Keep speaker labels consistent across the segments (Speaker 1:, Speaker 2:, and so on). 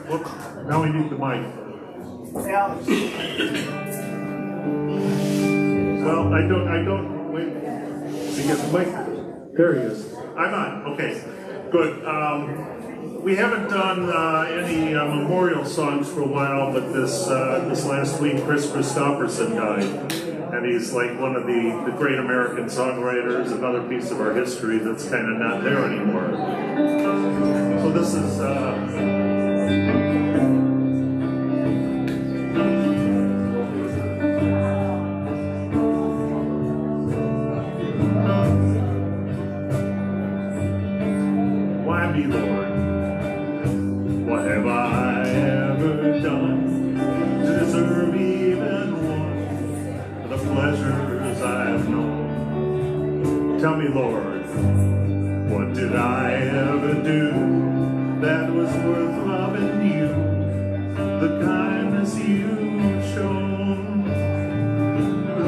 Speaker 1: Whoops, now we need the mic. Well, I don't, wait. To get the mic. There he is. I'm on, okay, good. We haven't done any memorial songs for a while, but this last week, Chris Christopherson died. And he's like one of the great American songwriters, another piece of our history that's kind of not there anymore. So this is... Why me, Lord? What have I ever done to deserve even one of the pleasures I've known? Tell me, Lord, what did I ever do that was worth loving you, the kindness you've shown?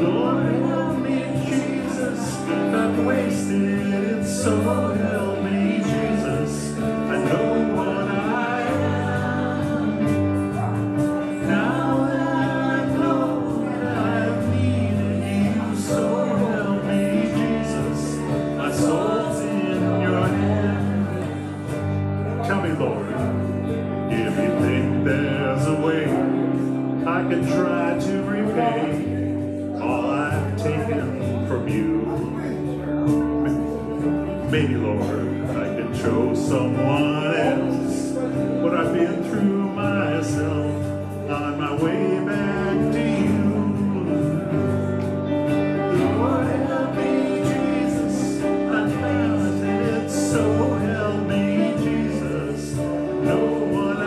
Speaker 1: Lord, help me, Jesus, I've wasted it, so help me, Jesus, I know what I am. Now that I know that I've needed you, so help me, Jesus, my soul's in your hand. Tell me, Lord, if you think there's a way I can try to repay all I've taken from you. Maybe, Lord, I can show someone else what I've been through myself on my way back to you. Lord, help me, Jesus, I found it, so help me, Jesus, know what I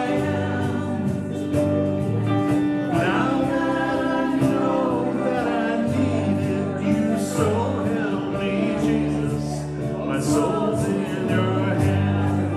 Speaker 1: am. Now that I know that I needed you, so help me, Jesus, my soul's in your hand.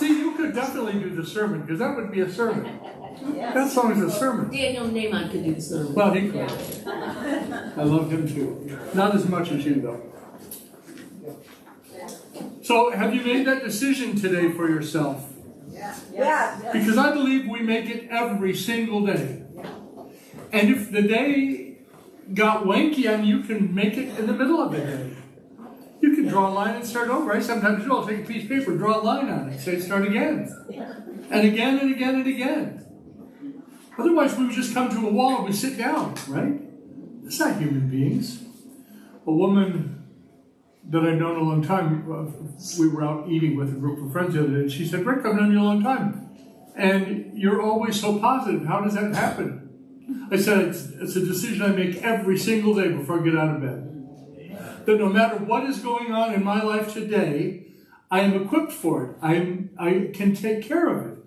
Speaker 2: See, you could definitely do the sermon, because that would be a sermon. That song is a sermon.
Speaker 3: Daniel Naaman could do the sermon.
Speaker 2: Well, he could. I loved him too. Not as much as you, though. So, have you made that decision today for yourself?
Speaker 4: Yeah.
Speaker 2: Because I believe we make it every single day. And if the day got wanky on you, can make it in the middle of the day. You can draw a line and start over. I sometimes do. I'll take a piece of paper, draw a line on it, say start again. And again and again and again. Otherwise, we would just come to a wall and we sit down, right? It's not human beings. A woman that I've known a long time, we were out eating with a group of friends the other day, and she said, Rick, I've known you a long time. And you're always so positive. How does that happen? I said, it's a decision I make every single day before I get out of bed. That no matter what is going on in my life today, I am equipped for it. I can take care of it.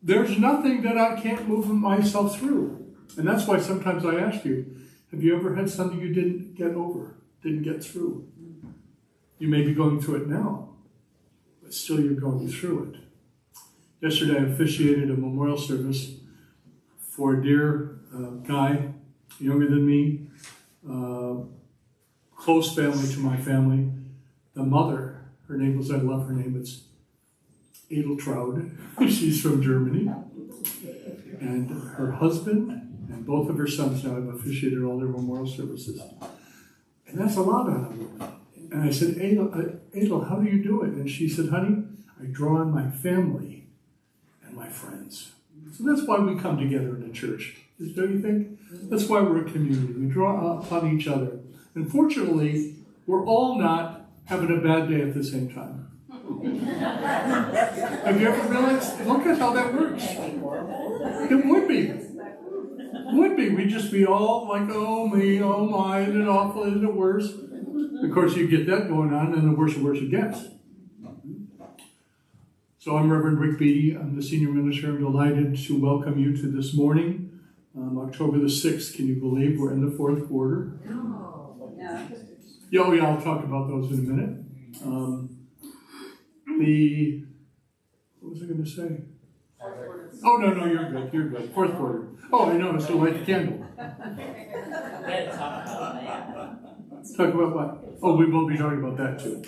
Speaker 2: There's nothing that I can't move myself through. And that's why sometimes I ask you, have you ever had something you didn't get over, didn't get through? You may be going through it now, but still you're going through it. Yesterday I officiated a memorial service for a dear guy, younger than me, close family to my family. The mother, her name was, I love her name, it's Edeltraud. She's from Germany. And her husband and both of her sons now have officiated all their memorial services. And that's a lot on a woman. And I said, Adel, how do you do it? And she said, honey, I draw on my family and my friends. So that's why we come together in a church, don't you think? That's why we're a community. We draw upon each other. And fortunately, we're all not having a bad day at the same time. Have you ever realized? Look at how that works. It would be. Would be. We'd just be all like, oh me, oh my, isn't it awful, isn't it worse? Of course, you get that going on, and the worse it gets. So I'm Reverend Rick Beattie. I'm the senior minister. I'm delighted to welcome you to this morning, October the 6th. Can you believe we're in the fourth quarter? Yeah, I'll talk about those in a minute. What was I going to say? Oh, no, you're good. Fourth quarter. Oh, I know, so light the candle. Talk about what? Oh, we will be talking about that too.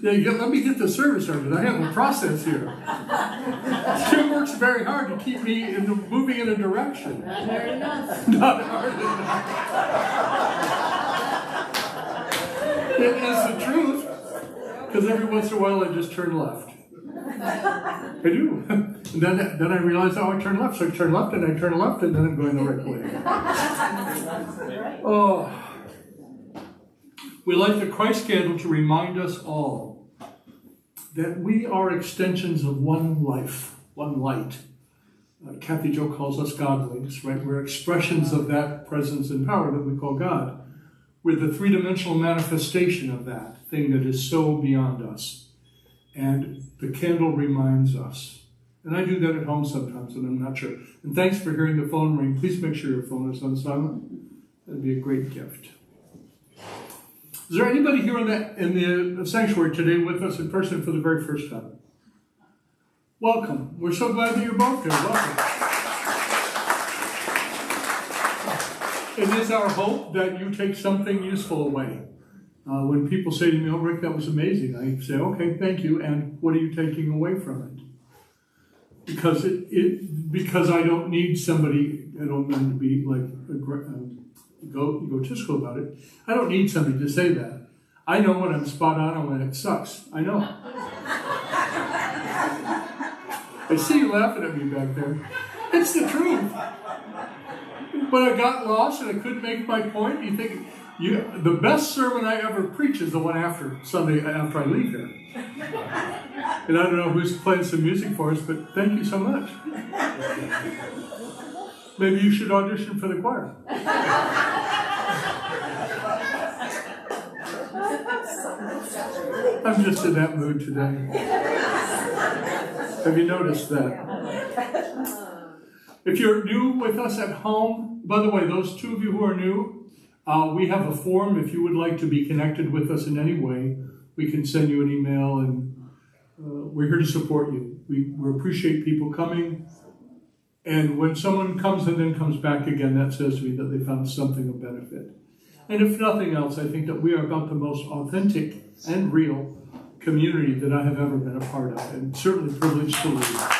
Speaker 2: Yeah, let me get the service started. I have a process here. Tim works very hard to keep me moving in a direction.
Speaker 3: Not hard enough.
Speaker 2: Not hard enough. It is the truth. Because every once in a while I just turn left. I do. And then I realize, oh, I turn left. So I turn left and I turn left and then I'm going the right way. Oh. We light the Christ candle to remind us all that we are extensions of one life, one light. Kathy Jo calls us godlings, right? We're expressions of that presence and power that we call God. We're the three-dimensional manifestation of that thing that is so beyond us. And the candle reminds us. And I do that at home sometimes, and I'm not sure. And thanks for hearing the phone ring. Please make sure your phone is on silent. That'd be a great gift. Is there anybody here in the sanctuary today with us in person for the very first time? Welcome. We're so glad that you're both here. Welcome. It is our hope that you take something useful away. When people say to me, oh, Rick, that was amazing, I say, okay, thank you, and what are you taking away from it? Because I don't need somebody, I don't mean to be like egotistical about it, I don't need somebody to say that. I know when I'm spot on and when it sucks. I know. I see you laughing at me back there. It's the truth. When I got lost and I couldn't make my point, you think, the best sermon I ever preach is the one after Sunday after I leave here. And I don't know who's playing some music for us, but thank you so much. Maybe you should audition for the choir. I'm just in that mood today. Have you noticed that? If you're new with us at home, by the way, those two of you who are new, we have a form if you would like to be connected with us in any way. we can send you an email, and we're here to support you. We appreciate people coming. And when someone comes and then comes back again, that says to me that they found something of benefit. And if nothing else, I think that we are about the most authentic and real community that I have ever been a part of, and certainly privileged to lead.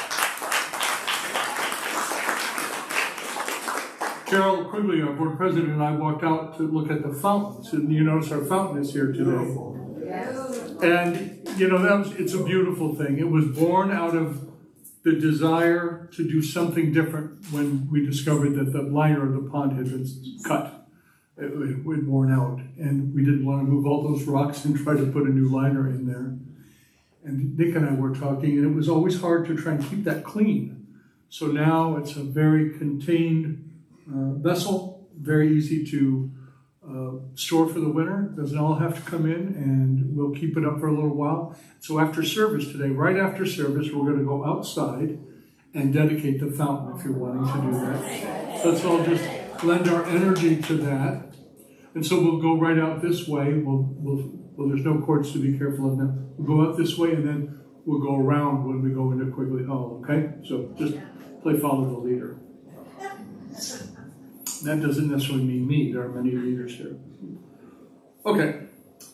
Speaker 2: Carol Quigley, our board president, and I walked out to look at the fountains, and you notice our fountain is here today. And it's a beautiful thing. It was born out of the desire to do something different when we discovered that the liner of the pond had been cut. It had worn out, and we didn't want to move all those rocks and try to put a new liner in there. And Nick and I were talking, and it was always hard to try and keep that clean. So now it's a very contained vessel, very easy to store for the winter. Doesn't all have to come in, and we'll keep it up for a little while. So after service today, right after service, we're going to go outside and dedicate the fountain if you're wanting to do that. Let's all just lend our energy to that. And so we'll go right out this way. Well, there's no cords to be careful of now. We'll go out this way, and then we'll go around when we go into Quigley Hall, okay? So just play follow the leader. That doesn't necessarily mean me. There are many leaders here. Okay.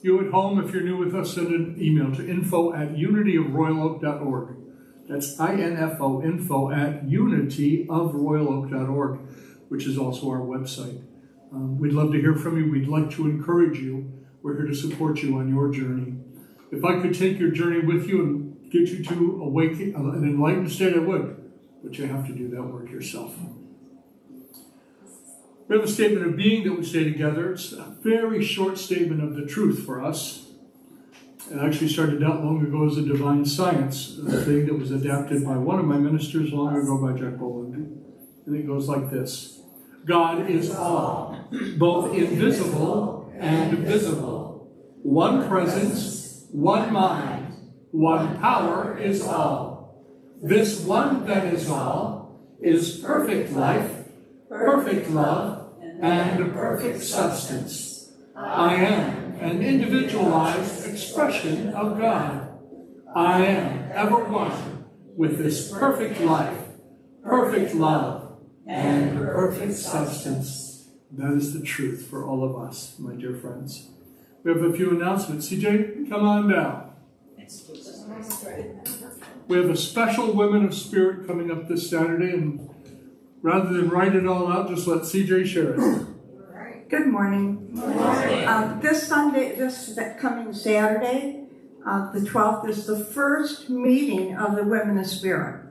Speaker 2: You at home, if you're new with us, send an email to info@unityofroyaloak.org. That's INFO, info@unityofroyaloak.org, which is also our website. We'd love to hear from you. We'd like to encourage you. We're here to support you on your journey. If I could take your journey with you and get you to an enlightened state, I would. But you have to do that work yourself. We have a statement of being that we say together. It's a very short statement of the truth for us. It actually started out long ago as a divine science thing that was adapted by one of my ministers long ago, by Jack Boland. And it goes like this. God is all, both invisible and visible. One presence, one mind, one power is all. This one that is all is perfect life, perfect love, and perfect substance. I am an individualized expression of God. I am ever one with this perfect life, perfect love, and perfect substance. That is the truth for all of us, my dear friends. We have a few announcements. CJ, come on down. We have a special Women of Spirit coming up this Saturday, and rather than write it all out, just let CJ share it.
Speaker 4: Good morning. This coming Saturday, the 12th, is the first meeting of the Women of Spirit.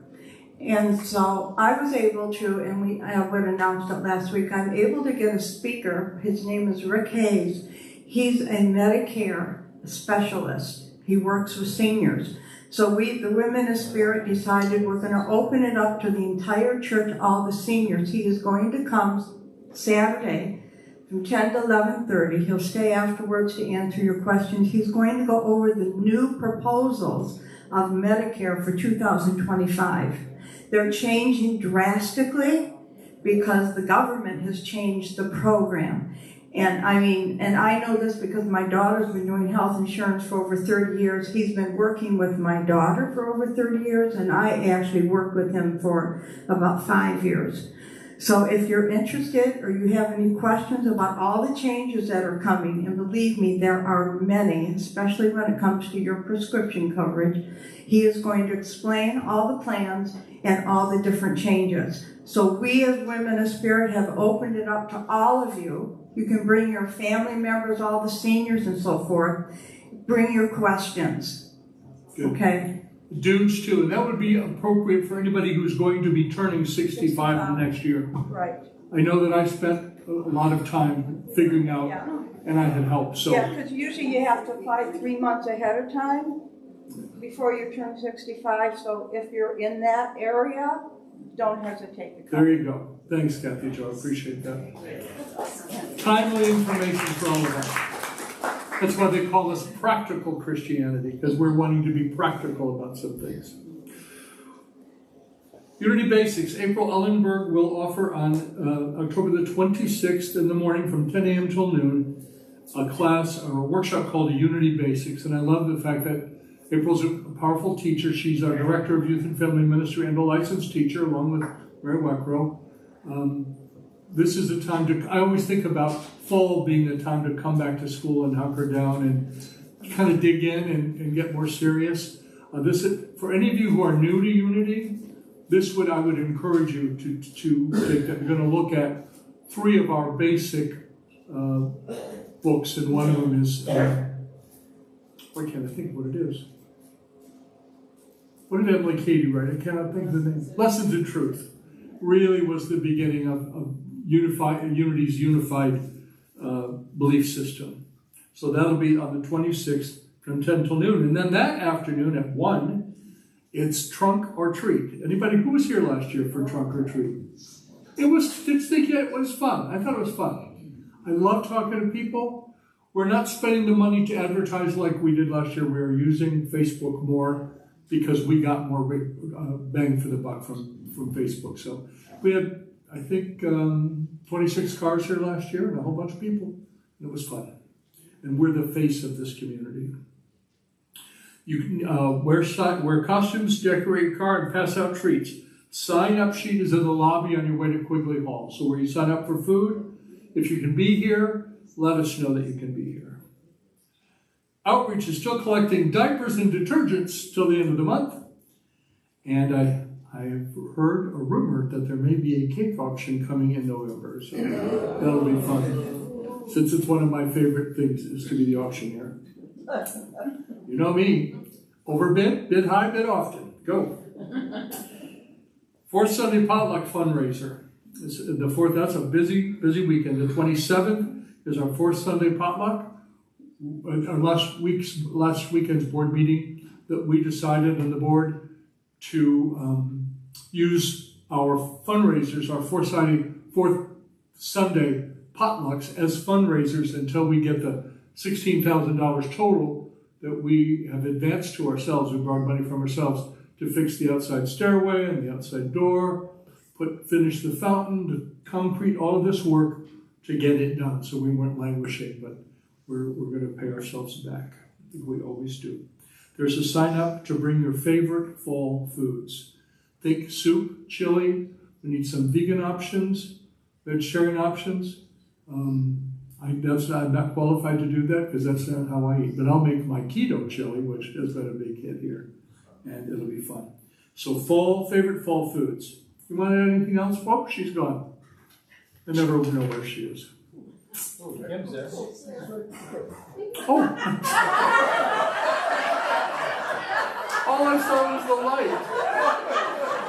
Speaker 4: And so I was able to, and I would announced it last week, I'm able to get a speaker. His name is Rick Hayes. He's a Medicare specialist. He works with seniors. So the Women of Spirit, decided we're going to open it up to the entire church, all the seniors. He is going to come Saturday from 10 to 11:30. He'll stay afterwards to answer your questions. He's going to go over the new proposals of Medicare for 2025. They're changing drastically because the government has changed the program. And I know this because my daughter's been doing health insurance for over 30 years. He's been working with my daughter for over 30 years, and I actually worked with him for about 5 years. So if you're interested or you have any questions about all the changes that are coming, and believe me, there are many, especially when it comes to your prescription coverage, he is going to explain all the plans and all the different changes. So we as Women of Spirit have opened it up to all of you. You can bring your family members, all the seniors and so forth. Bring your questions.
Speaker 2: Good.
Speaker 4: Okay?
Speaker 2: Dudes too, and that would be appropriate for anybody who's going to be turning 65 next year.
Speaker 4: Right.
Speaker 2: I know that I spent a lot of time figuring out, and I had help. So
Speaker 4: yeah, because usually you have to apply 3 months ahead of time before you turn 65. So if you're in that area, don't hesitate to come.
Speaker 2: There you go. Thanks, Kathy Jo. I appreciate that. Timely information for all of us. That's why they call us practical Christianity, because we're wanting to be practical about some things. Unity Basics. April Ellenberg will offer on October the 26th in the morning from 10 a.m. till noon a class or a workshop called Unity Basics, and I love the fact that April's a powerful teacher. She's our Director of Youth and Family Ministry and a licensed teacher, along with Mary Weckrow. This is a time to, I always think about fall being the time to come back to school and hunker down and kind of dig in and get more serious. For any of you who are new to Unity, I would encourage you to take that. We're going to look at 3 of our basic books, and one of them is, why can't I think of what it is? What did Emily Cady write? I cannot think of the name. Lessons in Truth really was the beginning of Unity's unified belief system. So that'll be on the 26th from 10 till noon. And then that afternoon at 1, it's Trunk or Treat. Anybody who was here last year for Trunk or Treat? It was fun. I thought it was fun. I love talking to people. We're not spending the money to advertise like we did last year. We're using Facebook more because we got more bang for the buck from Facebook. So we had, I think, 26 cars here last year and a whole bunch of people. And it was fun. And we're the face of this community. You can wear costumes, decorate your car, and pass out treats. Sign-up sheet is in the lobby on your way to Quigley Hall. So where you sign up for food, if you can be here, let us know that you can be here. Outreach is still collecting diapers and detergents till the end of the month. And I have heard a rumor that there may be a cake auction coming in November. So that'll be fun. Since it's one of my favorite things is to be the auctioneer. You know me, overbid, bid high, bid often. Go. Fourth Sunday potluck fundraiser. That's a busy weekend. The 27th is our fourth Sunday potluck. Our last weekend's board meeting that we decided on the board to use our fundraisers, our fourth Sunday potlucks as fundraisers until we get the $16,000 total that we have advanced to ourselves. We borrowed money from ourselves to fix the outside stairway and the outside door, finish the fountain, the concrete, all of this work to get it done. So we weren't languishing, but we're going to pay ourselves back. I think we always do. There's a sign up to bring your favorite fall foods. Think soup, chili. We need some vegan options, vegetarian options. I'm not qualified to do that because that's not how I eat. But I'll make my keto chili, which has been a big hit here, and it'll be fun. So favorite fall foods. You want to add anything else? Oh, she's gone. I never know where she is. Oh. All I saw was the light.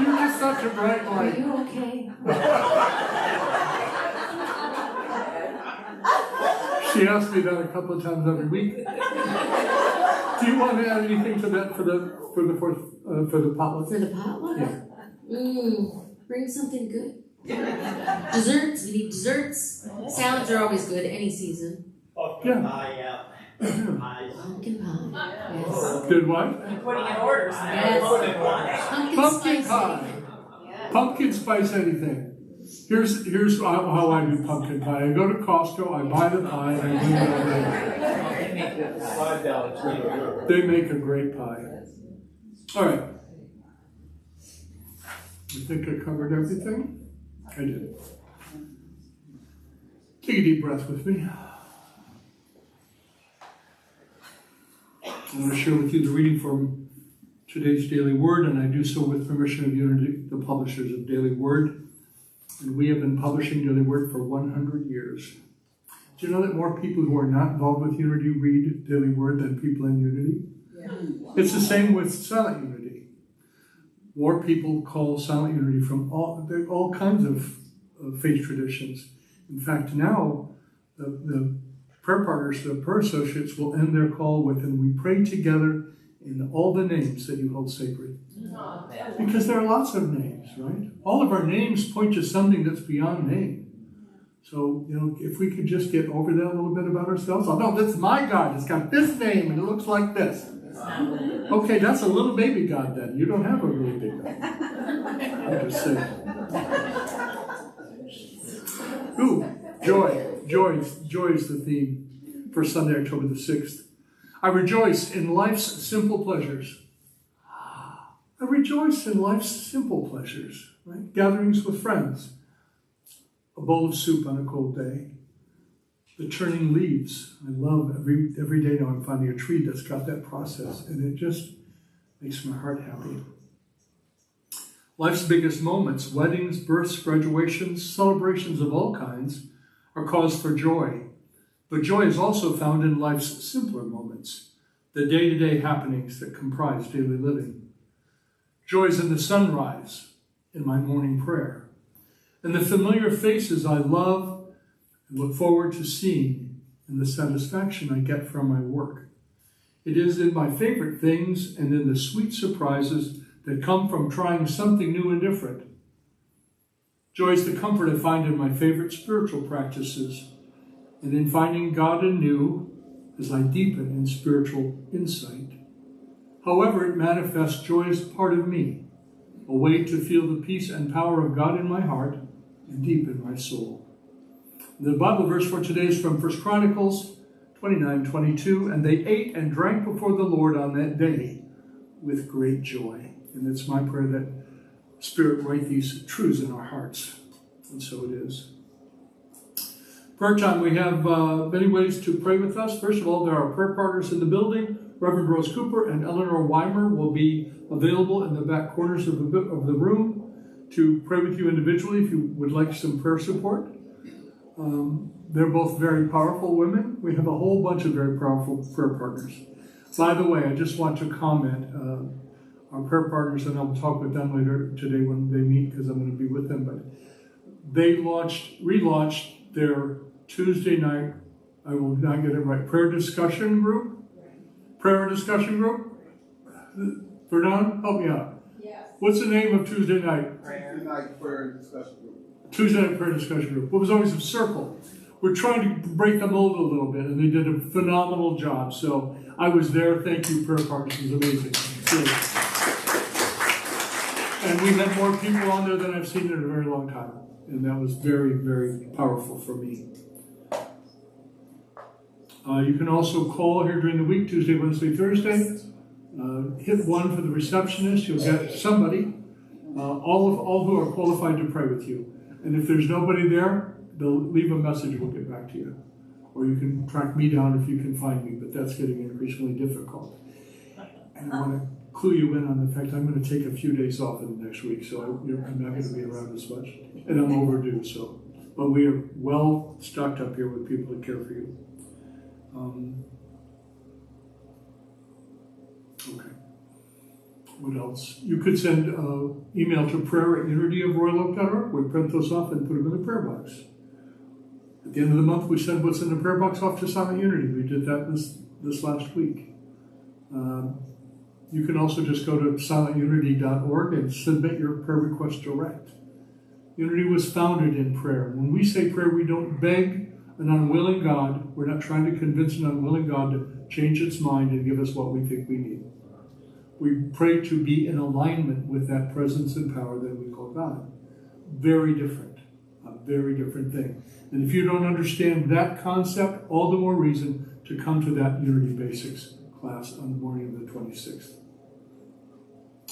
Speaker 2: You're just such a bright light.
Speaker 3: Are you okay?
Speaker 2: She asks me that a couple of times every week. Do you want to add anything to that for the potluck?
Speaker 3: For the potluck?
Speaker 2: Yeah.
Speaker 3: Bring something good. Desserts. We need desserts. Salads are always good any season.
Speaker 2: Yeah.
Speaker 3: Pumpkin pie. Yes.
Speaker 2: Good what?
Speaker 5: I'm putting in orders.
Speaker 3: Yes.
Speaker 2: Pumpkin pie. Pumpkin spice anything. Here's how I do pumpkin pie. I go to Costco, I buy the pie, and I bring it over. They make a great pie. All right. You think I covered everything? I did. Take a deep breath with me. I want to share with you the reading from today's Daily Word, and I do so with permission of Unity, the publishers of Daily Word. And we have been publishing Daily Word for 100 years. Do you know that more people who are not involved with Unity read Daily Word than people in Unity? Yeah. It's the same with Silent Unity. More people call Silent Unity from all kinds of faith traditions. In fact, now the prayer partners, the prayer associates will end their call with, and we pray together in all the names that you hold sacred. Because there are lots of names, right? All of our names point to something that's beyond name. So, if we could just get over that a little bit about ourselves. Oh, no, that's my God. It's got this name, and it looks like this. Okay, that's a little baby God then. You don't have a really big God. I'm just saying. Ooh, joy. Joy is the theme. for Sunday, October the 6th. I rejoice in life's simple pleasures. I rejoice in life's simple pleasures, right? Gatherings with friends, a bowl of soup on a cold day, the turning leaves. I love every day now I'm finding a tree that's got that process, and it just makes my heart happy. Life's biggest moments, weddings, births, graduations, celebrations of all kinds, are cause for joy. But joy is also found in life's simpler moments, the day-to-day happenings that comprise daily living. Joy is in the sunrise, in my morning prayer, and the familiar faces I love and look forward to seeing, and the satisfaction I get from my work. It is in my favorite things and in the sweet surprises that come from trying something new and different. Joy is the comfort I find in my favorite spiritual practices and in finding God anew as I deepen in spiritual insight. However it manifests, joy is part of me, a way to feel the peace and power of God in my heart and deep in my soul. The Bible verse for today is from 1 Chronicles 29:22, and they ate and drank before the Lord on that day with great joy. And it's my prayer that Spirit write these truths in our hearts. And so it is. Prayer time, we have many ways to pray with us. First of all, there are prayer partners in the building. Reverend Rose Cooper and Eleanor Weimer will be available in the back corners of the room to pray with you individually if you would like some prayer support. They're both very powerful women. We have a whole bunch of very powerful prayer partners. By the way, I just want to comment, our prayer partners, and I'll talk with them later today when they meet because I'm going to be with them, but they relaunched their Tuesday night, I will not get it right, prayer discussion group? Vernon, help me out.
Speaker 5: Yes.
Speaker 2: What's the name of Tuesday night?
Speaker 5: Tuesday night prayer discussion group.
Speaker 2: Tuesday night prayer discussion group. It was always a circle. We're trying to break the mold a little bit, and they did a phenomenal job. So I was there. Thank you, prayer partners. It was amazing. Really. And we had more people on there than I've seen in a very long time. And that was very, very powerful for me. You can also call here during the week, Tuesday, Wednesday, Thursday. Hit 1 for the receptionist. You'll get somebody, all who are qualified to pray with you. And if there's nobody there, they'll leave a message. We'll get back to you. Or you can track me down if you can find me, but that's getting increasingly difficult. And I want to clue you in on the fact I'm going to take a few days off in the next week, so I'm not going to be around as much. And I'm overdue, so. But we are well stocked up here with people to care for you. Okay. What else? You could send email to prayer@unityofroyaloak.org. We print those off and put them in the prayer box. At the end of the month, we send what's in the prayer box off to Silent Unity. We did that this last week. You can also just go to silentunity.org and submit your prayer request direct. Unity was founded in prayer. When we say prayer, we don't beg an unwilling God. We're not trying to convince an unwilling God to change its mind and give us what we think we need. We pray to be in alignment with that presence and power that we call God. Very different. A very different thing. And if you don't understand that concept, all the more reason to come to that Unity Basics class on the morning of the 26th.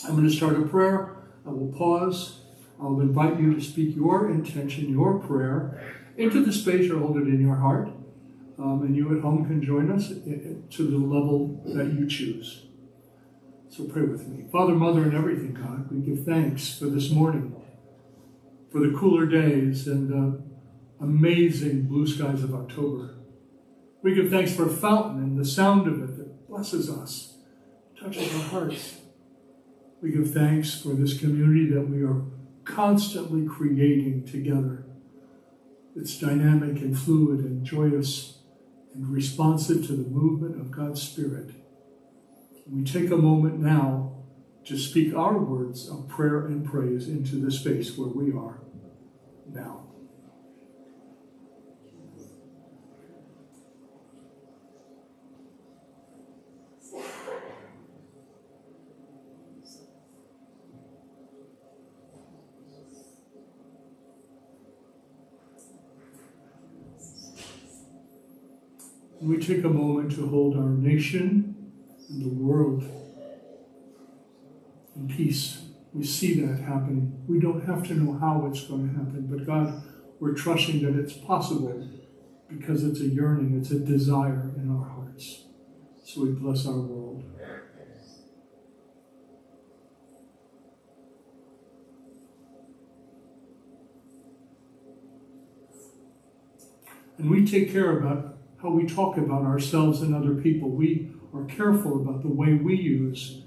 Speaker 2: I'm going to start a prayer. I will pause. I'll invite you to speak your intention, your prayer, into the space or hold it in your heart. And you at home can join us to the level that you choose. So pray with me. Father, Mother, and everything, God, we give thanks for this morning, for the cooler days and the amazing blue skies of October. We give thanks for a fountain and the sound of it that blesses us, touches our hearts. We give thanks for this community that we are constantly creating together. It's dynamic and fluid and joyous and responsive to the movement of God's Spirit. We take a moment now to speak our words of prayer and praise into the space where we are now. And we take a moment to hold our nation and the world in peace. We see that happening. We don't have to know how it's going to happen, but God, we're trusting that it's possible because it's a yearning, it's a desire in our hearts. So we bless our world. And we take care about how we talk about ourselves and other people. We are careful about the way we use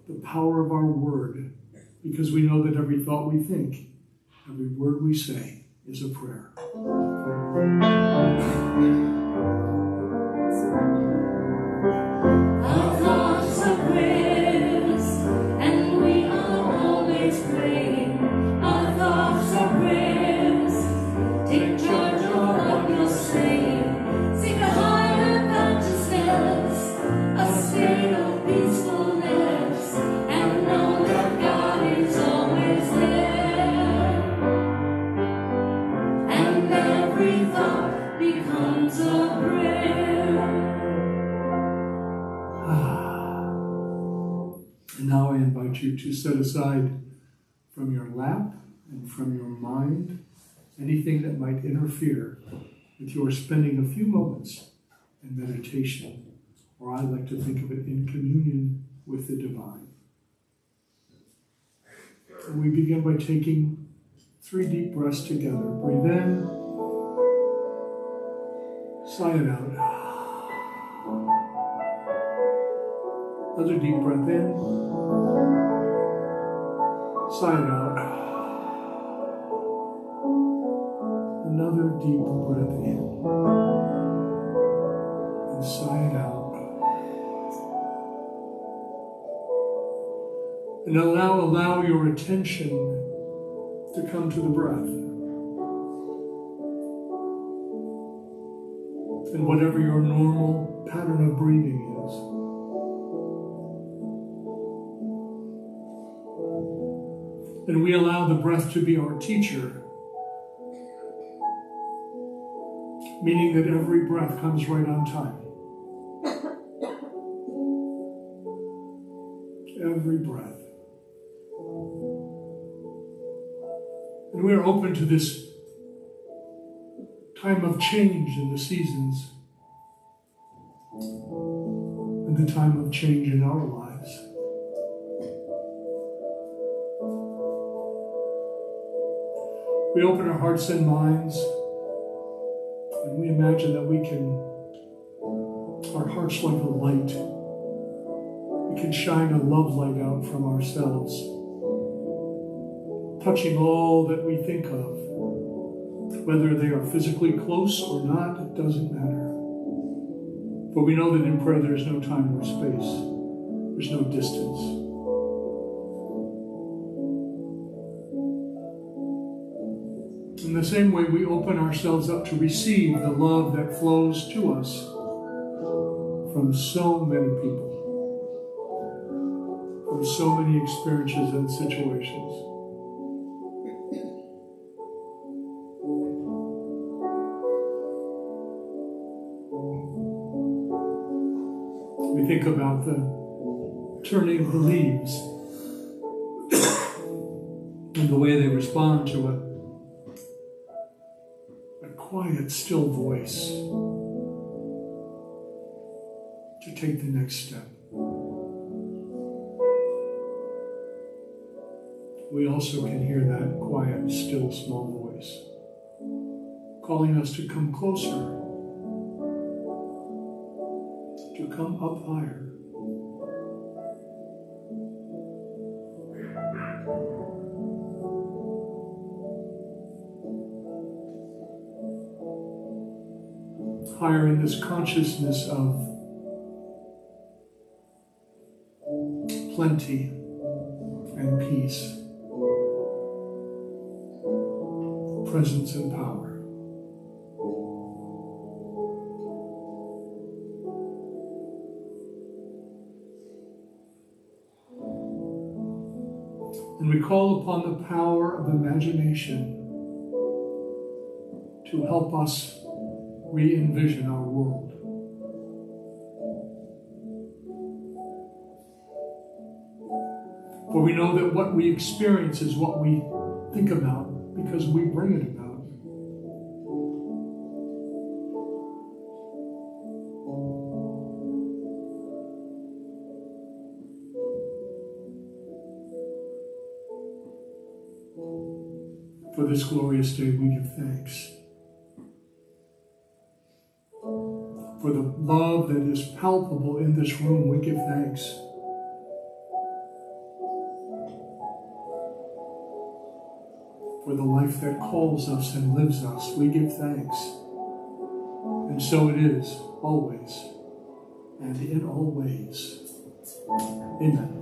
Speaker 2: the power of our word, because we know that every thought we think, every word we say is a prayer.
Speaker 6: Our thoughts are prayers, and we are always praying. Our thoughts are prayers. Take charge of what you're saying. Seek a higher consciousness, a state of peacefulness, and know that God is always there. And every thought becomes a prayer.
Speaker 2: And now I invite you to set aside from your lap and from your mind anything that might interfere with your spending a few moments in meditation, or I like to think of it in communion with the divine. And we begin by taking 3 deep breaths together. Breathe in, sigh it out. Another deep breath in, sigh it out. Another deep breath in, and sigh it out. And now allow your attention to come to the breath. And whatever your normal pattern of breathing is. And we allow the breath to be our teacher, meaning that every breath comes right on time. Every breath. And we are open to this time of change in the seasons and the time of change in our lives. We open our hearts and minds, and we imagine that our hearts like a light. We can shine a love light out from ourselves, touching all that we think of. Whether they are physically close or not, it doesn't matter. For we know that in prayer there's no time or space. There's no distance. In the same way, we open ourselves up to receive the love that flows to us from so many people, from so many experiences and situations. We think about the turning of the leaves and the way they respond to a quiet, still voice to take the next step. We also can hear that quiet, still, small voice calling us to come closer, to come up higher. Higher in this consciousness of plenty and peace, presence and power. And we call upon the power of imagination to help us re-envision our world. we experience is what we think about because we bring it about. For this glorious day, we give thanks. For the love that is palpable in this room, we give thanks. For the life that calls us and lives us, we give thanks. And so it is, always, and in all ways. Amen.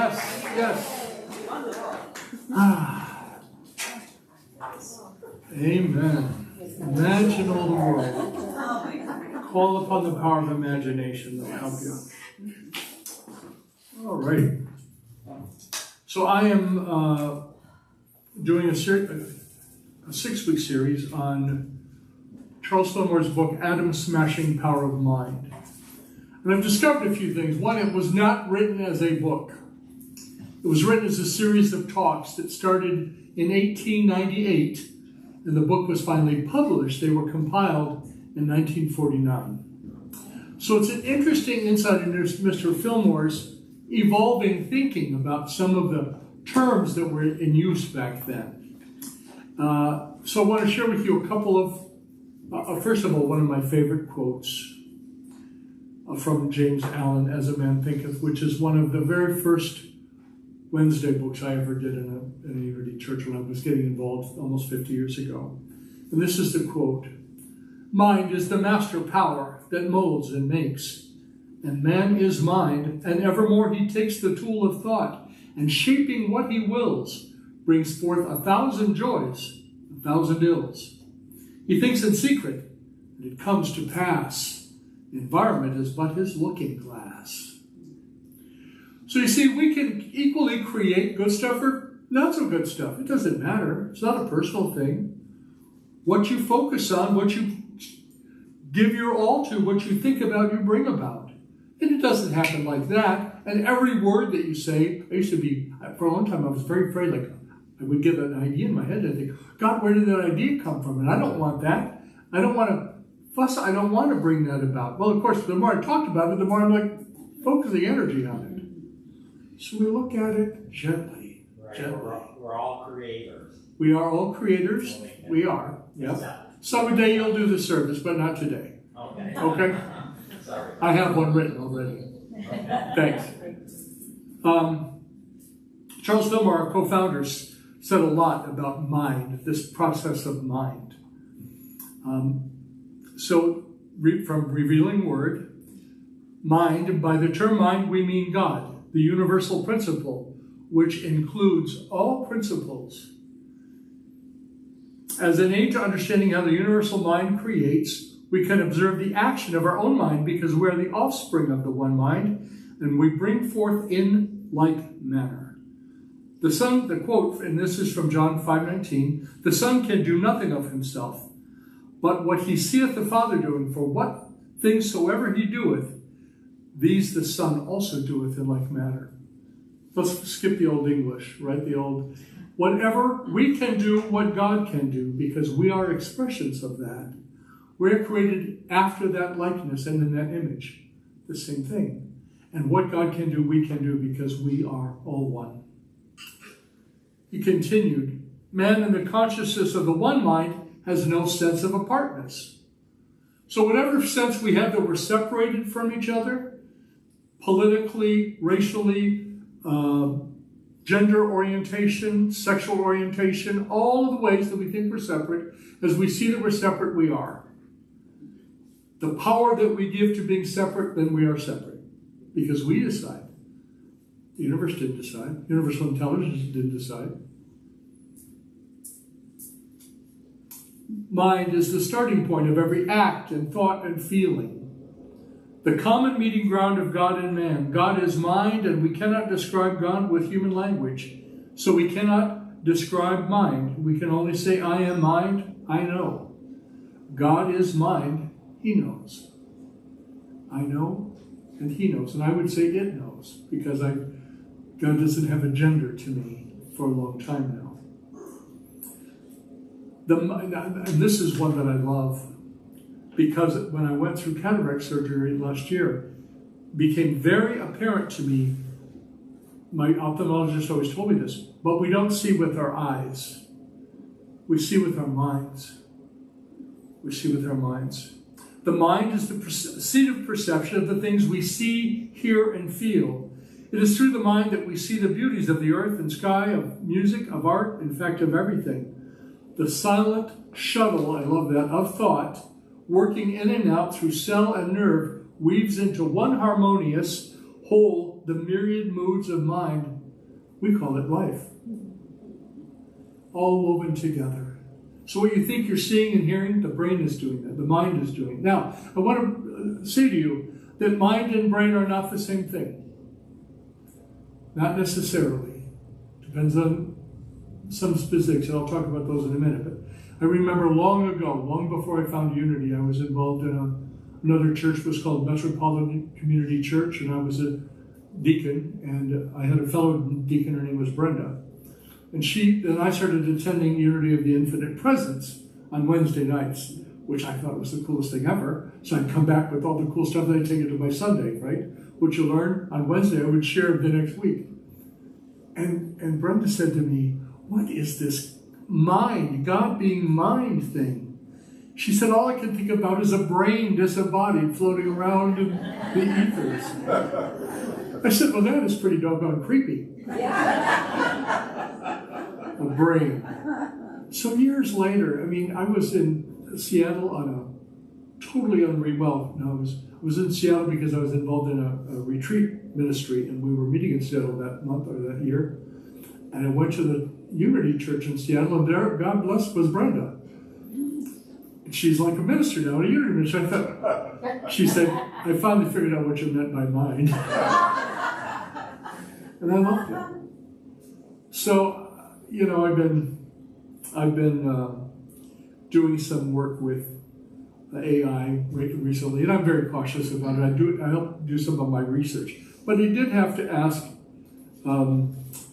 Speaker 2: Yes, yes. Ah. Amen. Imagine all the world. Call upon the power of imagination that will help you. All right. So I am doing a 6-week series on Charles Fillmore's book, Atom's Smashing Power of Mind. And I've discovered a few things. One, it was not written as a book. It was written as a series of talks that started in 1898, and the book was finally published. They were compiled in 1949. So it's an interesting insight into Mr. Fillmore's evolving thinking about some of the terms that were in use back then. So I want to share with you a couple of, first of all, one of my favorite quotes from James Allen, As a Man Thinketh, which is one of the very first Wednesday books I ever did in a Unity church when I was getting involved almost 50 years ago. And this is the quote: "Mind is the master power that molds and makes, and man is mind, and evermore he takes the tool of thought, and shaping what he wills, brings forth 1,000 joys, 1,000 ills. He thinks in secret, and it comes to pass. The environment is but his looking glass." So you see, we can equally create good stuff or not so good stuff. It doesn't matter. It's not a personal thing. What you focus on, what you give your all to, what you think about, you bring about. And it doesn't happen like that. And every word that you say, I used to be, for a long time, I was very afraid, like, I would get an idea in my head and think, God, where did that idea come from? And I don't want that. I don't want to fuss. I don't want to bring that about. Well, of course, the more I talked about it, the more I'm like, focus the energy on it. So we look at it gently.
Speaker 7: Right.
Speaker 2: Gently.
Speaker 7: We're all creators.
Speaker 2: We are all creators. We are. Yep. Someday you'll do the service, but not today.
Speaker 7: Okay.
Speaker 2: Okay?
Speaker 7: Sorry.
Speaker 2: I have one written already. Thanks. Charles Fillmore, our co-founder, said a lot about mind, this process of mind. From Revealing Word, mind, by the term mind we mean God, the universal principle, which includes all principles. As an aid to understanding how the universal mind creates, we can observe the action of our own mind because we are the offspring of the one mind, and we bring forth in like manner. The Son, the quote, and this is from John 5:19, "The Son can do nothing of himself, but what he seeth the Father doing, for what things soever he doeth, these the Son also doeth in like manner." Let's skip the old English, right? The old, whatever we can do, what God can do, because we are expressions of that. We're created after that likeness and in that image. The same thing. And what God can do, we can do because we are all one. He continued, "Man in the consciousness of the one mind has no sense of apartness." So whatever sense we have that we're separated from each other, politically, racially, gender orientation, sexual orientation, all of the ways that we think we're separate, as we see that we're separate, we are. The power that we give to being separate, then we are separate. Because we decide. The universe didn't decide. Universal intelligence didn't decide. Mind is the starting point of every act and thought and feeling. The common meeting ground of God and man. God is mind, and we cannot describe God with human language. So we cannot describe mind. We can only say, I am mind, I know. God is mind, he knows. I know, and he knows. And I would say it knows, because God doesn't have a gender to me for a long time now. And this is one that I love, because when I went through cataract surgery last year, it became very apparent to me, my ophthalmologist always told me this, but we don't see with our eyes. We see with our minds. We see with our minds. The mind is the seat of perception of the things we see, hear, and feel. It is through the mind that we see the beauties of the earth and sky, of music, of art, in fact, of everything. The silent shuttle, I love that, of thought, working in and out through cell and nerve, weaves into one harmonious whole the myriad moods of mind, we call it life. All woven together. So what you think you're seeing and hearing, the brain is doing that. The mind is doing it. Now, I want to say to you that mind and brain are not the same thing. Not necessarily. Depends on some specifics, and I'll talk about those in a minute. But I remember long ago, long before I found Unity, I was involved in another church. It was called Metropolitan Community Church, and I was a deacon, and I had a fellow deacon, her name was Brenda. And I started attending Unity of the Infinite Presence on Wednesday nights, which I thought was the coolest thing ever. So I'd come back with all the cool stuff that I'd take it to my Sunday, right? What you learn on Wednesday, I would share the next week. And Brenda said to me, what is this mind, God being mind thing? She said, all I can think about is a brain disembodied floating around in the ethers. I said, well, that is pretty doggone creepy. A brain. Some years later, I was in Seattle on a totally unreal, I was in Seattle because I was involved in a retreat ministry, and we were meeting in Seattle that month or that year. And I went to the Unity Church in Seattle, and there, God bless, was Brenda. And she's like a minister now, a Unity minister. I thought, she said, I finally figured out what you meant by mind. And I loved it. So, I've been doing some work with AI recently, and I'm very cautious about it. I help do some of my research, but I did have to ask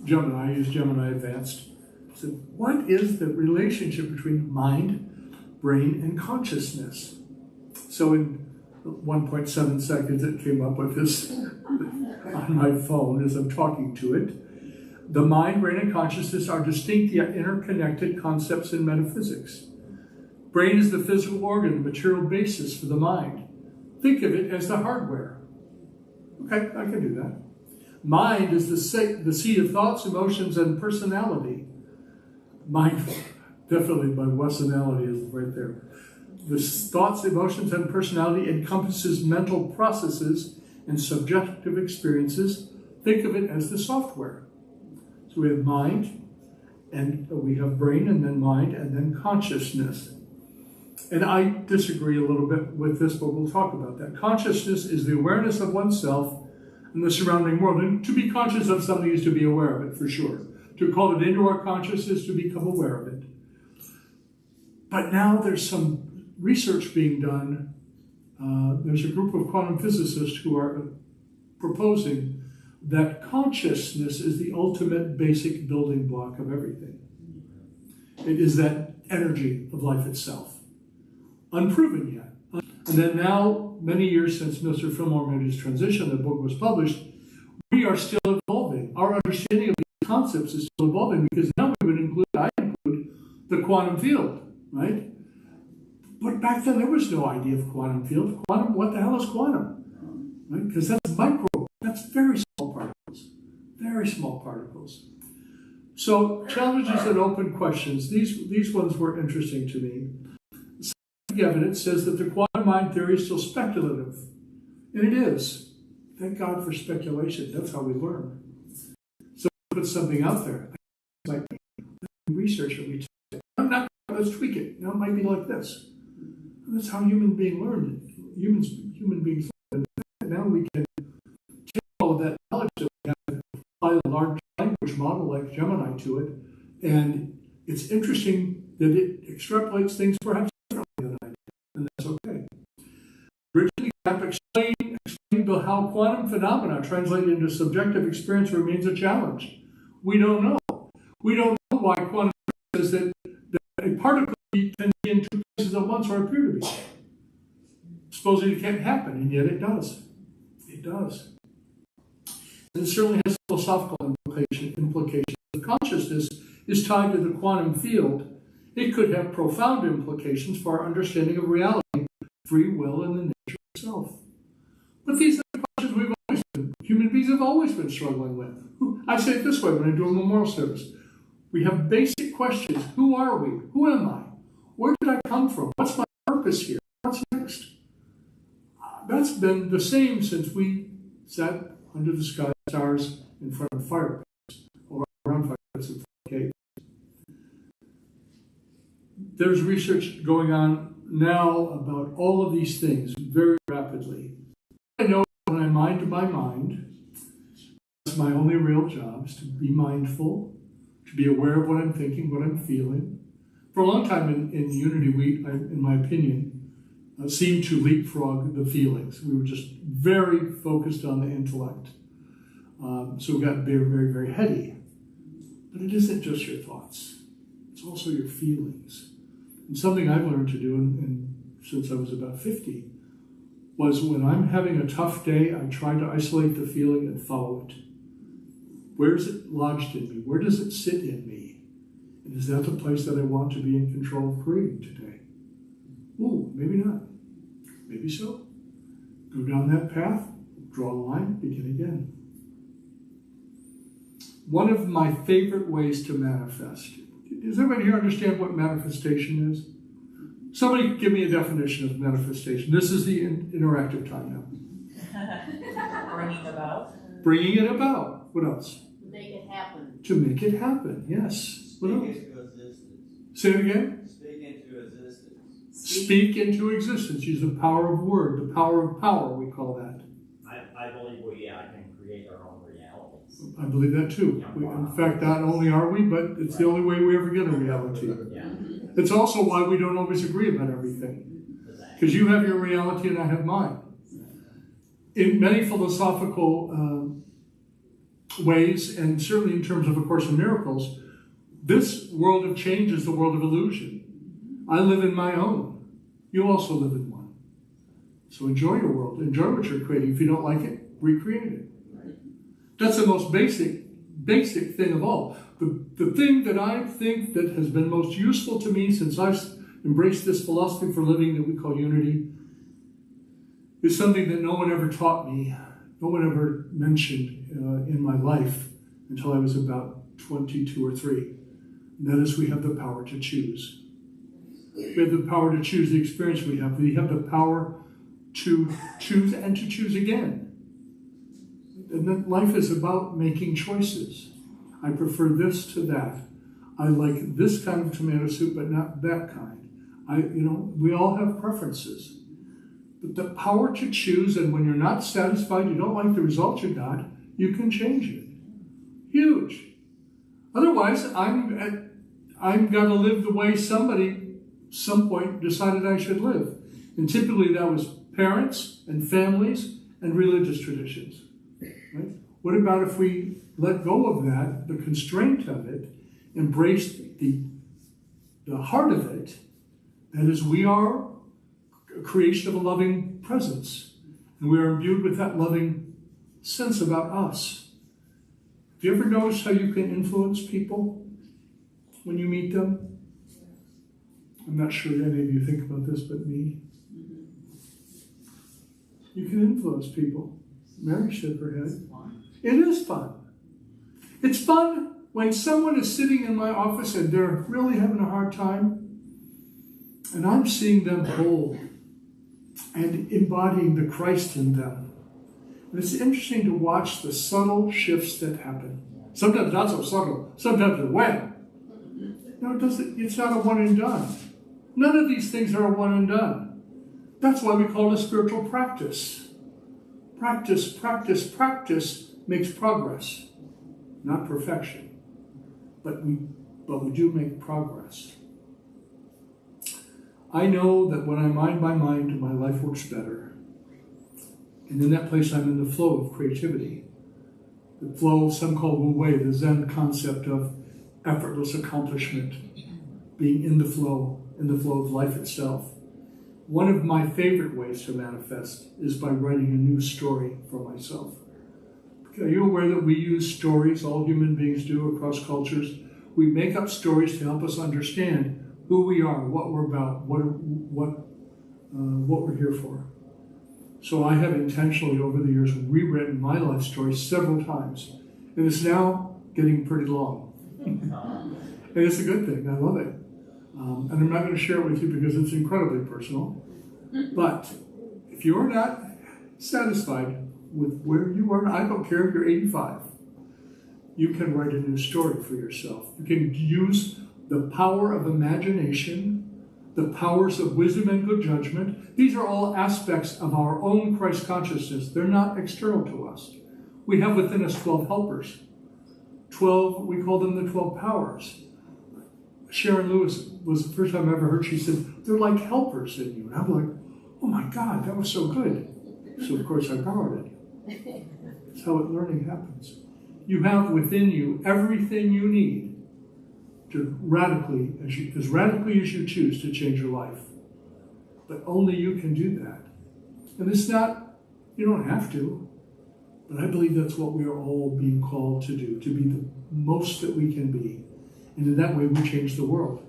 Speaker 2: Gemini. I use Gemini Advanced. I said, what is the relationship between mind, brain, and consciousness? So in 1.7 seconds, it came up with this on my phone as I'm talking to it. The mind, brain, and consciousness are distinct yet interconnected concepts in metaphysics. Brain is the physical organ, the material basis for the mind. Think of it as the hardware. Okay, I can do that. Mind is the seat of thoughts, emotions, and personality. Mind, definitely my personality is right there. The thoughts, emotions, and personality encompasses mental processes and subjective experiences. Think of it as the software. So we have mind, and we have brain, and then mind, and then consciousness. And I disagree a little bit with this, but we'll talk about that. Consciousness is the awareness of oneself and the surrounding world. And to be conscious of something is to be aware of it, for sure. To call it into our consciousness, to become aware of it. But now there's some research being done. There's a group of quantum physicists who are proposing that consciousness is the ultimate basic building block of everything. It is that energy of life itself. Unproven yet. And then now, many years since Mr. Fillmore made his transition, the book was published, we are still evolving. Our understanding of these concepts is still evolving, because now I include the quantum field, right? But back then there was no idea of quantum field. Quantum, what the hell is quantum? Right? Because that's micro, that's very small particles. Very small particles. So challenges and open questions. These ones were interesting to me. Evidence says that the quantum mind theory is still speculative. And it is. Thank God for speculation. That's how we learn. So put something out there. Like research it. I'm not, let's tweak it. Now it might be like this. And that's how human beings learn. Human beings learn. And now we can take all of that knowledge that we have, apply a large language model like Gemini to it. And it's interesting that it extrapolates things perhaps. And that's okay. Originally, explain how quantum phenomena translate into subjective experience remains a challenge. We don't know. We don't know why quantum says that a particle can be in two places at once or appear to be. Supposing it can't happen, and yet it does. It does. And it certainly has philosophical implications. If consciousness is tied to the quantum field, it could have profound implications for our understanding of reality, free will, and the nature itself. But these are the questions human beings have always been struggling with. I say it this way when I do a memorial service. We have basic questions. Who are we? Who am I? Where did I come from? What's my purpose here? What's next? That's been the same since we sat under the sky, stars, in front of fire pits, or around fire pits in caves. There's research going on now about all of these things very rapidly. I know when I mind my mind, that's my only real job, is to be mindful, to be aware of what I'm thinking, what I'm feeling. For a long time in Unity, we, in my opinion, seemed to leapfrog the feelings. We were just very focused on the intellect. So we got very, very, very heady. But it isn't just your thoughts. It's also your feelings. And something I've learned to do since I was about 50 was when I'm having a tough day, I try to isolate the feeling and follow it. Where is it lodged in me? Where does it sit in me? And is that the place that I want to be in control of creating today? Ooh, maybe not. Maybe so. Go down that path, draw a line, begin again. One of my favorite ways to manifest. Does everybody here understand what manifestation is? Somebody give me a definition of manifestation. This is the interactive time now.
Speaker 8: Bringing about.
Speaker 2: Bringing it about. What else?
Speaker 8: To make it happen.
Speaker 2: To make it happen, yes. What else?
Speaker 5: Speak into existence.
Speaker 2: Say it again.
Speaker 5: Speak into existence.
Speaker 2: Speak into existence. Use the power of word, the power of power, we call that.
Speaker 7: I believe we can create our own realities.
Speaker 2: I believe that too. In fact, not only are we, but it's the only way we ever get a reality.
Speaker 7: Yeah.
Speaker 2: It's also why we don't always agree about everything. Because you have your reality and I have mine. In many philosophical ways, and certainly in terms of A Course in Miracles, this world of change is the world of illusion. I live in my own. You also live in one. So enjoy your world. Enjoy what you're creating. If you don't like it, recreate it. That's the most basic thing of all. The thing that I think that has been most useful to me since I've embraced this philosophy for living that we call unity is something that no one ever taught me, no one ever mentioned in my life until I was about 22 or 3. And that is we have the power to choose. We have the power to choose the experience we have. We have the power to choose and to choose again. And then life is about making choices. I prefer this to that. I like this kind of tomato soup, but not that kind. We all have preferences. But the power to choose, and when you're not satisfied, you don't like the result you got, you can change it. Huge. Otherwise, I'm going to live the way somebody, some point, decided I should live. And typically that was parents and families and religious traditions. Right? What about if we let go of that, the constraint of it, embrace the heart of it, that is, we are a creation of a loving presence, and we are imbued with that loving sense about us. Do you ever notice how you can influence people when you meet them? I'm not sure any of you think about this, but me. You can influence people. Mary shook her head. It is fun. It's fun when someone is sitting in my office and they're really having a hard time, and I'm seeing them whole and embodying the Christ in them. And it's interesting to watch the subtle shifts that happen. Sometimes not so subtle. Sometimes they're wham. No, it's not a one and done. None of these things are a one and done. That's why we call it a spiritual practice. Practice, practice, practice makes progress, not perfection. But we do make progress. I know that when I mind my mind, my life works better. And in that place, I'm in the flow of creativity. The flow, some call Wu Wei, the Zen concept of effortless accomplishment, being in the flow of life itself. One of my favorite ways to manifest is by writing a new story for myself. Are you aware that we use stories, all human beings do across cultures? We make up stories to help us understand who we are, what we're about, what we're here for. So I have intentionally, over the years, rewritten my life story several times. And it's now getting pretty long. And it's a good thing. I love it. And I'm not going to share it with you because it's incredibly personal. But if you're not satisfied, with where you are. I don't care if you're 85. You can write a new story for yourself. You can use the power of imagination, the powers of wisdom and good judgment. These are all aspects of our own Christ consciousness. They're not external to us. We have within us 12 helpers. 12, we call them the 12 powers. Sharon Lewis was the first time I ever heard, she said, they're like helpers in you. And I'm like, oh my God, that was so good. So of course I borrowed it. That's how learning happens. You have within you everything you need to radically as you choose to change your life. But only you can do that. And it's not, you don't have to, but I believe that's what we are all being called to do, to be the most that we can be. And in that way we change the world.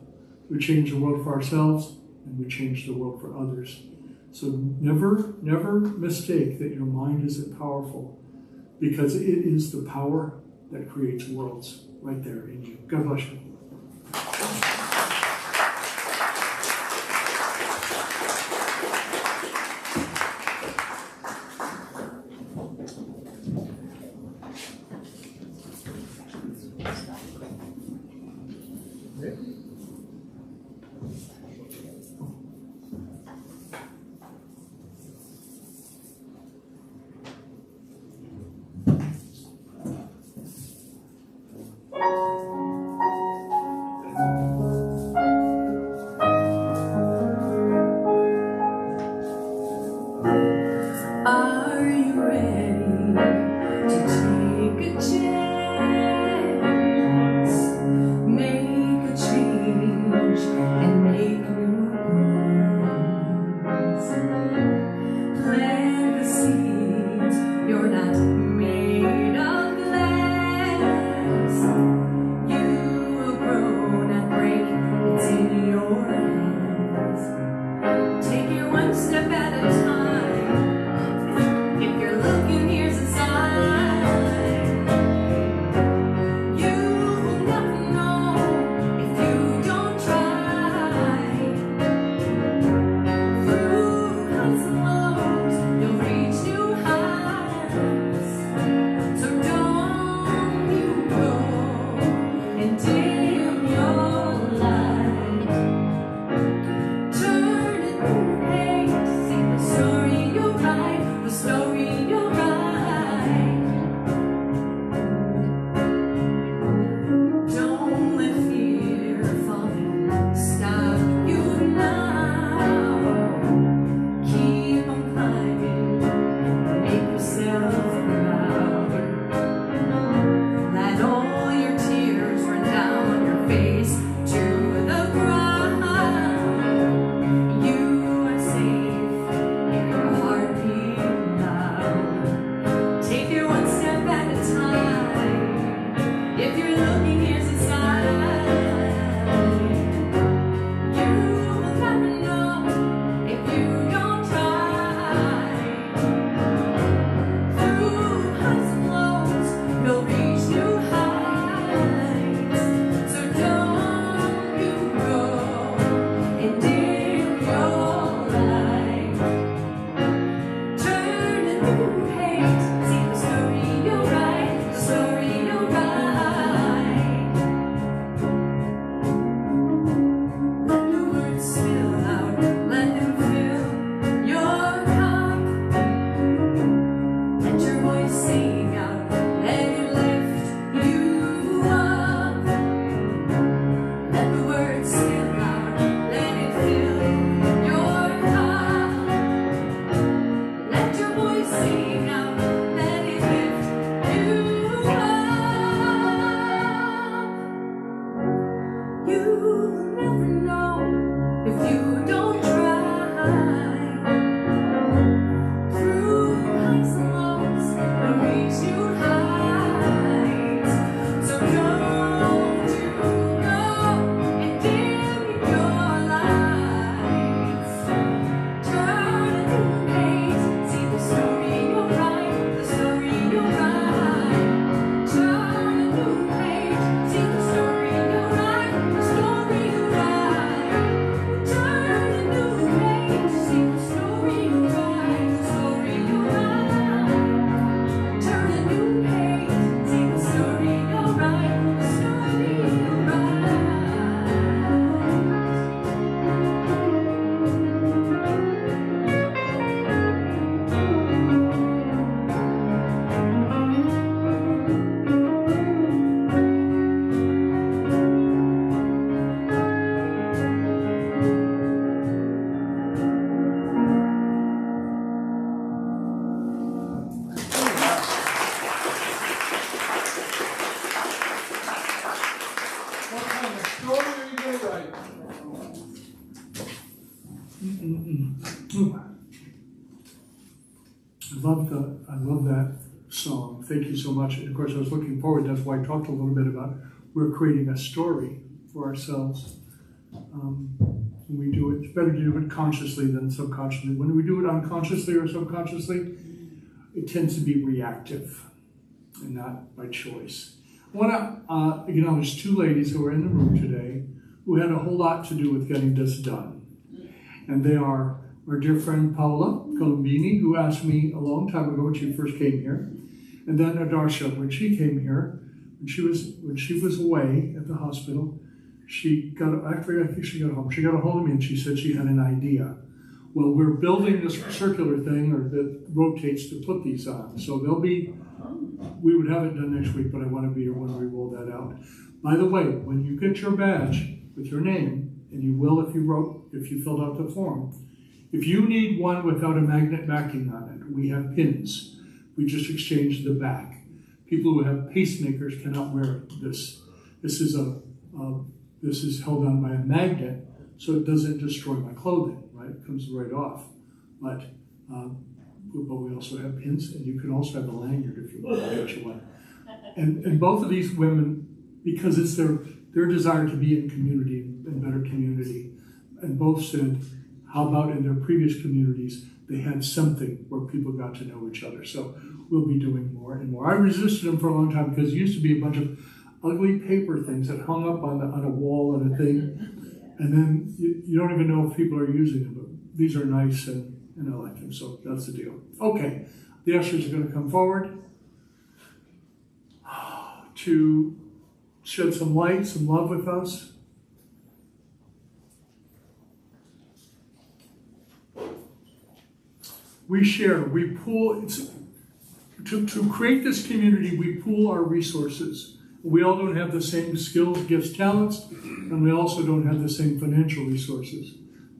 Speaker 2: We change the world for ourselves and we change the world for others. So never mistake that your mind isn't powerful, because it is the power that creates worlds right there in you. God bless you.
Speaker 6: Are you ready to take a chance? Make a change and make new plans. Plant the seeds, you're not made of glass. You will grow, not break, it's in your hands. Take it one step at a time. If you're looking, here's a sign. You will never know if you don't try. Through highs and lows, you'll reach new heights. So don't you go and dim your light. Turn it through hate, see the story you'll write, the story you'll write. Don't let fear falling stop you now. Keep on climbing and make yourself proud. Let all your tears run down your face to the ground. You are safe, hear your heart beat loud. Take it one step at a time. If you're looking, here's a sign. You will never know if you don't try. Through highs and lows, you'll reach new heights. So don't you go and dim your light. Turn it through hate, see the story you'll write, the story you'll write.
Speaker 2: I love that song. Thank you so much. And of course, I was looking forward. That's why I talked a little bit about we're creating a story for ourselves. When we do it, it's better to do it consciously than subconsciously. When we do it unconsciously or subconsciously, it tends to be reactive and not by choice. I want to acknowledge two ladies who are in the room today who had a whole lot to do with getting this done. And they are our dear friend Paola Colombini, who asked me a long time ago when she first came here, and then Adarsha, when she came here, when she was away at the hospital, I think she got home. She got a hold of me and she said she had an idea. Well, we're building this circular thing that rotates to put these on. So we would have it done next week, but I want to be here when we roll that out. By the way, when you get your badge with your name, and you will if you filled out the form, if you need one without a magnet backing on it, we have pins. We just exchanged the back. People who have pacemakers cannot wear this. This is held on by a magnet, so it doesn't destroy my clothing, right? It comes right off. But we also have pins, and you can also have a lanyard if you want to get you one. And both of these women, because it's their desire to be in community, in better community, and both said, how about in their previous communities, they had something where people got to know each other. So we'll be doing more and more. I resisted them for a long time because it used to be a bunch of ugly paper things that hung up on a wall and a thing, and then you don't even know if people are using them, but these are nice and I like them, so that's the deal. Okay, the ushers are going to come forward to shed some light, some love with us. We share, we pool, to create this community, we pool our resources. We all don't have the same skills, gifts, talents, and we also don't have the same financial resources.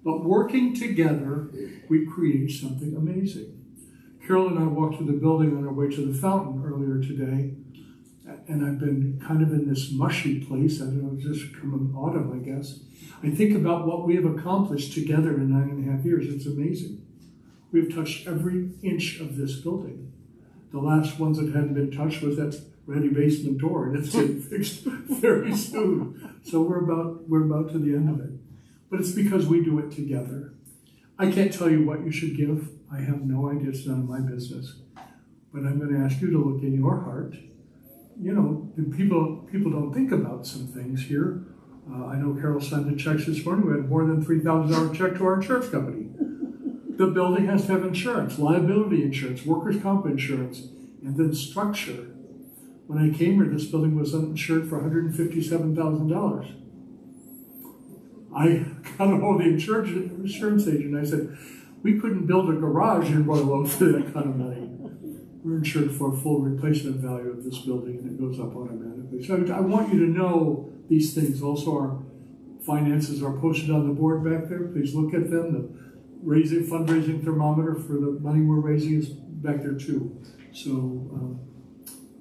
Speaker 2: But working together, we create something amazing. Carol and I walked through the building on our way to the fountain earlier today, and I've been kind of in this mushy place. I don't know, it's just come autumn, I guess. I think about what we have accomplished together in 9.5 years. It's amazing. We've touched every inch of this building. The last ones that hadn't been touched was that ready basement door, and it's getting fixed very soon. So we're about to the end of it. But it's because we do it together. I can't tell you what you should give. I have no idea. It's none of my business. But I'm going to ask you to look in your heart. You know, people don't think about some things here. I know Carol signed the checks this morning. We had more than $3,000 check to our insurance company. The building has to have insurance, liability insurance, workers' comp insurance, and then structure. When I came here, this building was uninsured for $157,000. I got a hold of the insurance agent. I said, we couldn't build a garage in Royal Oak for that kind of money. We're insured for a full replacement value of this building, and it goes up automatically. So I want you to know these things. Also, our finances are posted on the board back there. Please look at them. The fundraising thermometer for the money we're raising is back there too. So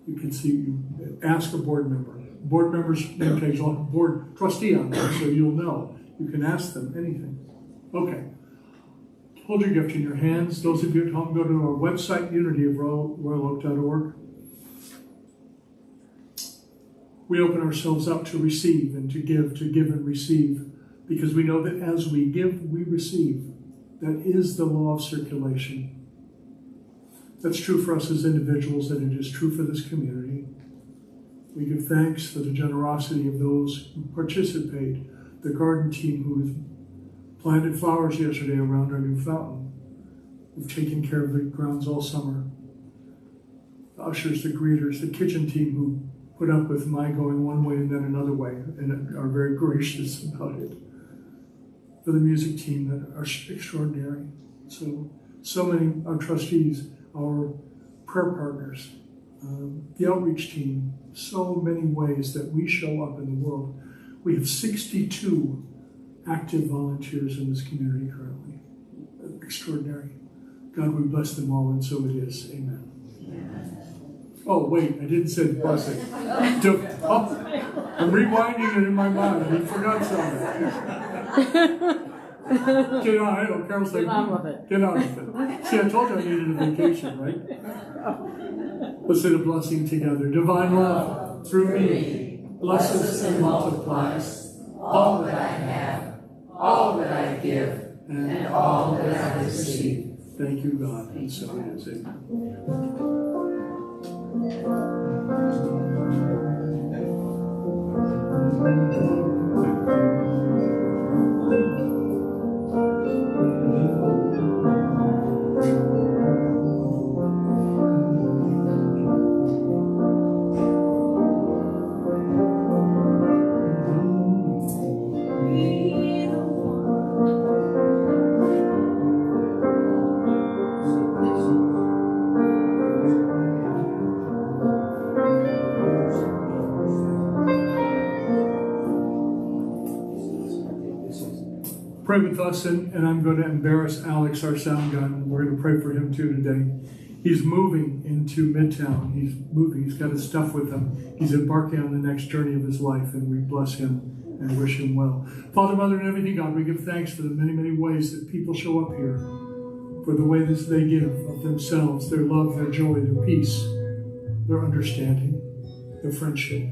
Speaker 2: you can see, ask a board member. Board members' name tags will have a board trustee on there, so you'll know. You can ask them anything. Okay. Hold your gift in your hands. Those of you at home, go to our website, unityofroyaloak.org. We open ourselves up to receive and to give and receive, because we know that as we give, we receive. That is the law of circulation. That's true for us as individuals, and it is true for this community. We give thanks for the generosity of those who participate, the garden team who has planted flowers yesterday around our new fountain, who've taken care of the grounds all summer, the ushers, the greeters, the kitchen team who put up with my going one way and then another way and are very gracious about it, for the music team that are extraordinary. So many, our trustees, our prayer partners, the outreach team, so many ways that we show up in the world. We have 62 active volunteers in this community currently. Extraordinary. God, we bless them all, and so it is. Amen. Oh, wait, I didn't say blessing. I'm rewinding it in my mind. He forgot something. Get on, I know. Carol's like,
Speaker 8: Get on with it.
Speaker 2: Get on with it. See, I told you I needed a vacation, right? Let's say the blessing together. Divine love through me blesses and multiplies all that I have, all that I give, and all that I receive. Thank you, God. And so it is. Pray with us, and I'm going to embarrass Alex, our sound guy. We're going to pray for him too today. He's moving into Midtown. He's moving. He's got his stuff with him. He's embarking on the next journey of his life, and we bless him and wish him well. Father, Mother, and everything, God, we give thanks for the many, many ways that people show up here, for the way that they give of themselves, their love, their joy, their peace, their understanding, their friendship.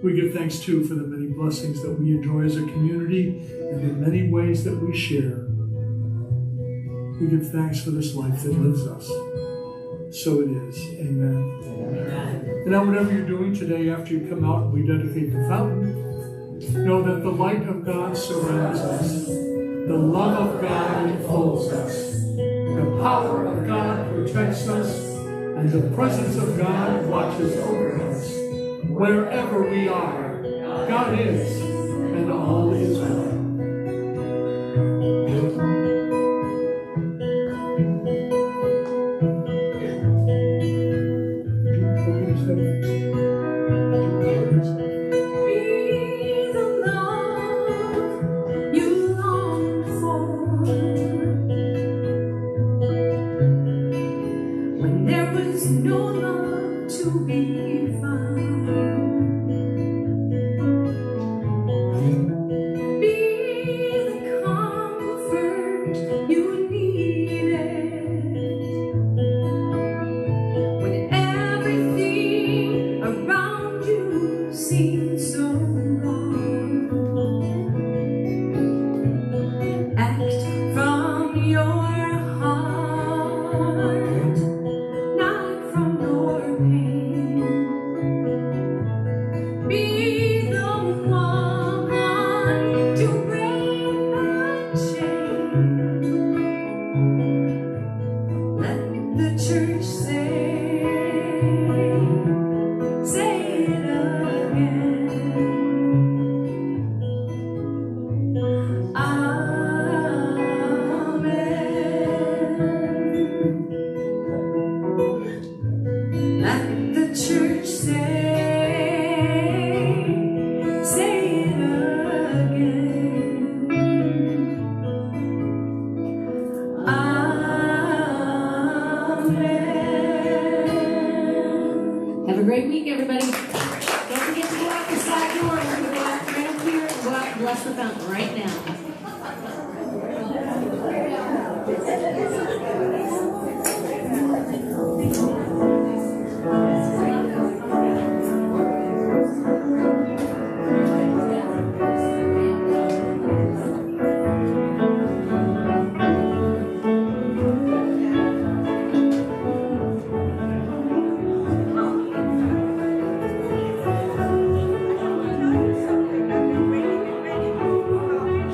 Speaker 2: We give thanks, too, for the many blessings that we enjoy as a community and the many ways that we share. We give thanks for this life that lives us. So it is. Amen. Amen. And now, whatever you're doing today after you come out and we dedicate the fountain, know that the light of God surrounds us. The love of God enfolds us. The power of God protects us. And the presence of God watches over us. Wherever we are, God is, and all is well.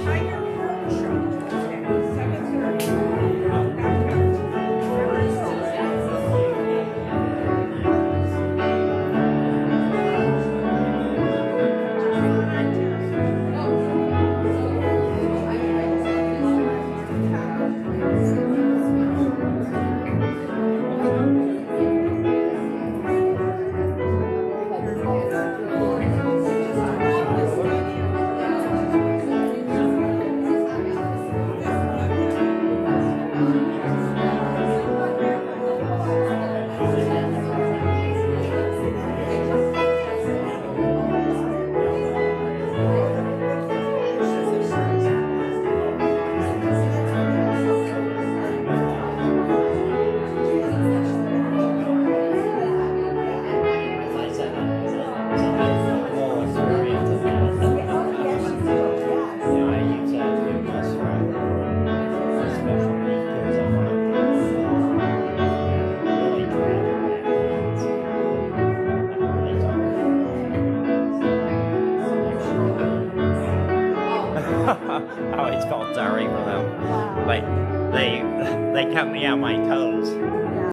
Speaker 9: Try
Speaker 7: me on my toes.